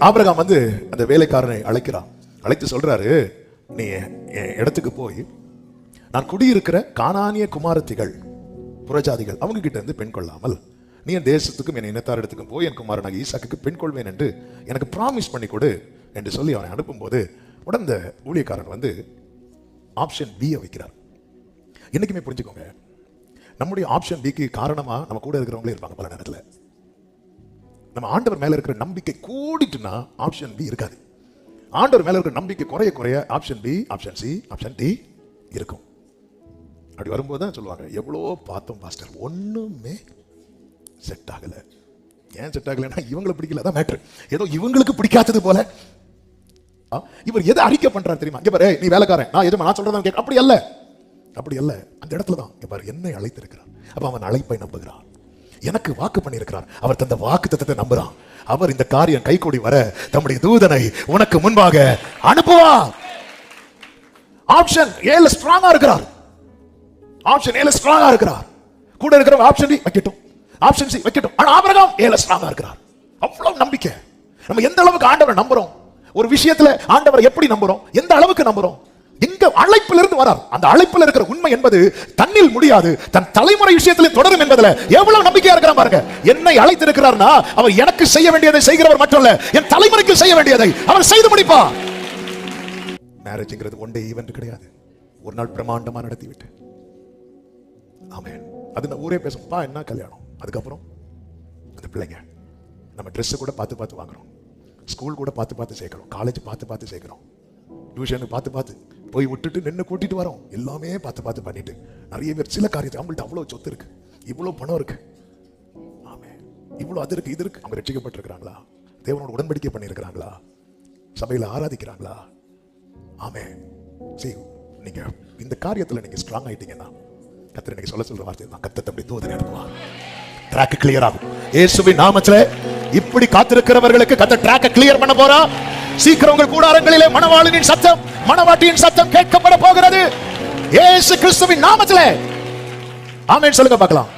Abraham வந்து அந்த வேலைக்காரனை அழைக்கிறான். அழைத்து சொல்றாரு, நீ என் இடத்துக்கு போய் நான் குடியிருக்கிற கானானிய குமாரத்திகள் புறஜாதிகள் அவங்க கிட்ட இருந்து பெண் கொள்ளாமல் நீ என் தேசத்துக்கும் என் இனத்தார் இடத்துக்கும் போய் என் குமாரனாக ஈசாக்கு பெண் கொள்வேன் என்று எனக்கு ப்ராமிஸ் பண்ணி கொடு என்று சொல்லி அவனை அனுப்பும்போது உடனே இந்த ஊழியக்காரன் வந்து ஆப்ஷன் பி வைக்கிறார். என்னைக்குமே புரிஞ்சுக்கோங்க, நம்முடைய ஆப்ஷன் பிக்கு காரணமா நம்ம கூட இருக்கிறவங்களே இருப்பாங்க. பல நேரத்தில் நம்ம ஆண்டவர் மேல இருக்கிற நம்பிக்கை கூடிட்டுனா ஆப்ஷன் பி இருக்காது. ஆண்டவர் மேல இருக்கிற நம்பிக்கை குறைய குறைய option B, option C, option D இருக்கும். அப்படி வரும்போது தான் சொல்லுவாங்க, எவ்வளோ பார்த்தோம் பாஸ்டர், ஒண்ணுமே செட் ஆகல. ஏன் செட் ஆகலைன்னா இவங்களை பிடிக்கல, தான் மேட்ரு. ஏதோ இவங்களுக்கு பிடிக்காதது போல இவர் எதை அறிக்கை பண்றாரு தெரியுமா? இங்க பாரு, நீ வேலைக்காரன், நான் எதுவும் நான் சொல்றதான் கேட்க. அப்படி அல்ல, அப்படி அல்ல. அந்த இடத்துல தான் இங்க பாரு, என்னை அழைத்திருக்கிறார். அப்ப அவன் அழைப்பை நம்புகிறான். எனக்கு வாக்கு பண்ணியிருக்கிறார், அவர் தந்த வாக்கு தத்தத்தை நம்புறான். அவர் இந்த காரியம் கைகூடி வர தம்முடைய தூதனை உனக்கு முன்பாக அனுப்புவார். ஆப்ஷன் ஏல ஸ்ட்ராங்கா இருக்கிறார். ஆப்ஷன் ஏல ஸ்ட்ராங்கா இருக்கிறார். கூட இருக்கிறவங்க ஆப்ஷன் டி வைக்கட்டும், ஆப்ஷன் சி வைக்கட்டும். ஆனா ஆபிரகாம் ஏல ஸ்ட்ராங்கா இருக்கிறார். அவ்வளவு நம்பிக்கை. நம்ம எந்த அளவுக்கு ஆண்டவரை நம்புறோம், ஒரு விஷயத்துல ஆண்டவரை எப்படி நம்புறோம், எந்த அளவுக்கு நம்புறோம், எங்க அழைப்பில் இருந்து வரார். அந்த அழைப்பில் இருக்கிற உண்மை என்பது தன்னில் முடியாது, தன் தலைமுறை விஷயத்திலே தொடரும் என்பதுல எவ்வளவு நம்பிக்கையா இருக்கிறான் பாருங்க. என்னை அழைத்திருக்கிறார்னா அவர் எனக்கு செய்ய வேண்டியதை செய்கிறவர் மட்டுமல்ல, என் தலைமுறைக்கு செய்ய வேண்டியதை அவர் செய்து முடிப்பார். மேரேஜ்ங்கிறது ஒன் டே ஈவென்ட் கிடையாது. ஒரு நாள் பிரம்மாண்டமா நடத்தி விட்டு ஆமென். அது ஊரே பேசும், பா என்ன கல்யாணம். அதுக்கப்புறம் அந்த பிள்ளைங்க நம்ம ட்ரெஸ் கூட பார்த்து பார்த்து வாங்குறோம், ஸ்கூல் கூட பார்த்து பார்த்து சேர்க்கிறோம், காலேஜ் பார்த்து பார்த்து சேர்க்கிறோம், டியூஷனுக்கு பார்த்து பார்த்து போய் விட்டுட்டு நின்று கூட்டிட்டு வரோம். எல்லாமே பார்த்து பார்த்து பண்ணிட்டு நிறைய பேர் சில காரியத்தை அவங்கள்ட்ட அவ்வளோ சொத்து இருக்கு, இவ்வளோ பணம் இருக்கு, ஆமே இவ்வளோ அது இருக்கு இது இருக்கு. அவங்க ரட்சிக்கப்பட்டிருக்கிறாங்களா, தேவனோட உடன்படிக்கை பண்ணியிருக்கிறாங்களா, சபையில் ஆராதிக்கிறாங்களா? ஆமே. சரி, நீங்க இந்த காரியத்தில் நீங்க ஸ்ட்ராங் ஆயிட்டீங்கன்னா கர்த்தர் இன்னைக்கு சொல்ற வார்த்தை தான், கர்த்தர் அப்படி தூதனை அனுப்புவார். ட்ராக் கிளியர் ஆகும் இயேசுவின் நாமத்திலே. இப்படி காத்திருக்கிறவர்களுக்கு கர்த்தர் ட்ராக் கிளியர் பண்ண போறா. சீக்கிரம் உங்கள் கூடாரங்களிலே மணவாளனின் சத்தம், மணவாட்டியின் சத்தம் கேட்கப்பட போகிறது இயேசு கிறிஸ்துவின் நாமத்திலே. ஆமென் சொல்லுங்க பார்க்கலாம்.